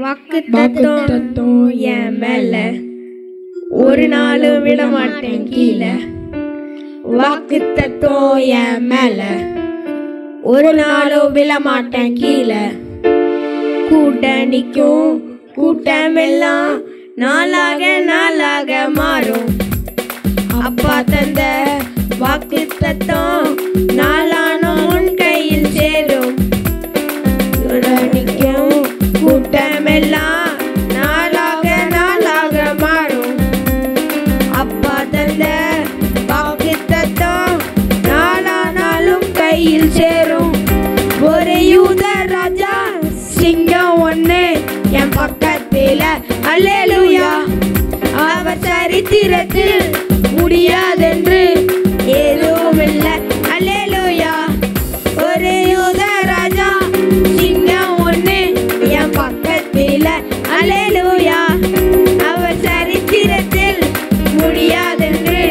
வாக்குத்தத்தம் என் மேல ஒரு நாளும் விட மாட்டேன் கீழே. வாக்குத்தத்தம் என் மேல ஒரு நாளும் விட மாட்டேன் கீழே. கூட்ட நிற்கும் கூட்டமெல்லாம் நாளாக நாளாக மாறும். அப்பா தந்த வாக்குத்தத்தம் நாளானும் உன் கையில் சேரும். நிற்கும் கூட்டமெல்லாம் நாளாக நாளாக மாறும். அப்பா தந்த வாக்குத்தத்தம் நாளானாலும் கையில் சேரும். ஒரு யூத ராஜா சிங்கம் ஒண்ணு என் பக்கத்தில, அல்லேலூயா. அவர் சரித்திரத்தில் முடியாதென்று எதுவும் இல்லை, அல்லேலூயா. ஒரு யூத ராஜா சிங்கம் ஒண்ணு என் பக்கத்தில, அல்லேலூயா. அவர் சரித்திரத்தில் முடியாதென்று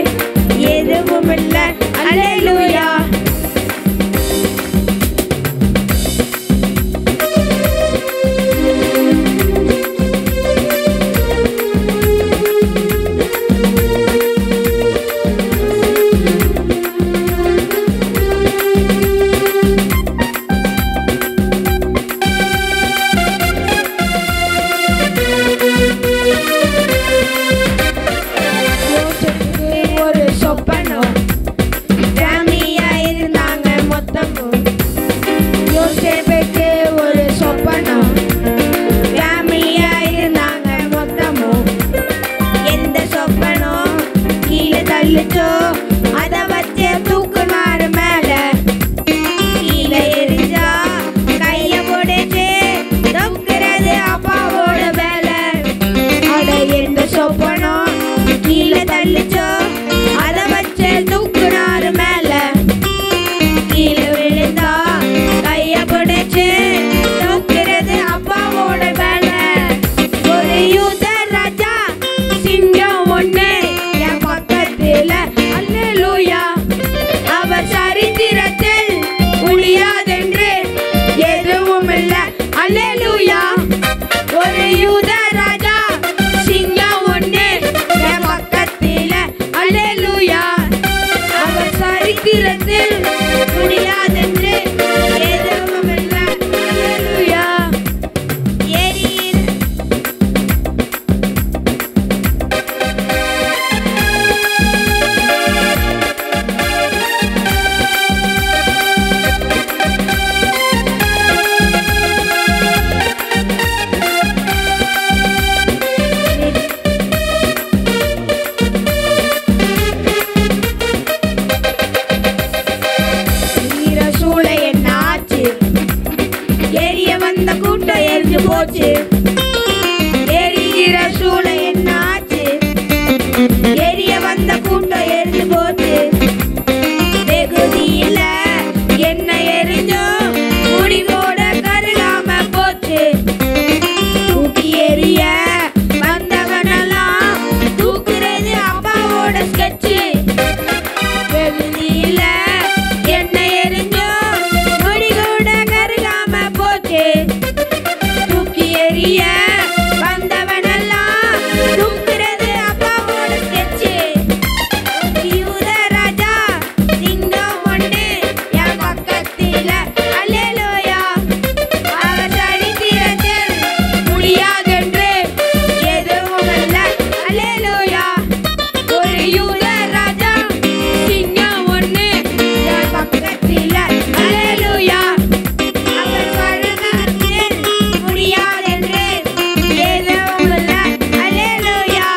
எதுவும் இல்லை, அல்லேலூயா. அத வச்சு தூக்குனாரு மேல, கீழே எரிஞ்சா கைய போடுச்சு தூக்குறது அப்பாவோட வேலை. அட எந்த சொப்பனம் கீழே தள்ளிச்சோ அத வச்சு தூக்குனாரு மேல, கீழே விழுந்தா கைய போடுச்சு தூக்குறது அப்பாவோட வேலை. ஒரு யூத ராஜா சிங்கம் ஒண்ணு என் பக்கத்தில, அல்லேலூயா. அவர் சரித்திரத்தில் முடியாதென்று எதுவும் இல்லை, அல்லேலூயா. ஒரு யூத ராஜா சிங்கம் ஒண்ணு என் பக்கத்தில, அல்லேலூயா. அவர் சரித்திரத்தில் முடியாதென்று எதுவும் இல்லை, அல்லேலூயா. போச்சு எரிகிற சூளை என்ன ஆச்சு, எரிய வந்த கூட்டம் எரிஞ்சு போச்சு. வெகுதியில என்ன எரிஞ்சோ முடிவோட கருகாம போச்சு. தூக்கி எரிய வந்தவனெல்லாம் தூக்குறது அப்பாவோட ஸ்கெட்சு. வெகுதியில என்ன எரிஞ்சோ முடிவோட கருகாம போச்சு. வந்தவனெல்லாம் தூக்குறது அப்பாவோட ஸ்கெட்சு. யூத ராஜா சிங்கம் ஒண்ணு என் பக்கத்தில, அல்லேலூயா. அவர் சரித்திரத்தில் முடியாதென்று எதுவும் இல்லை, அல்லேலூயா. ஒரு யூத ராஜா சிங்கம் ஒண்ணு என் பக்கத்தில, அல்லேலூயா. அவர் சரித்திரத்தில் முடியாதென்று எதுவும் இல்லை, அல்லேலூயா.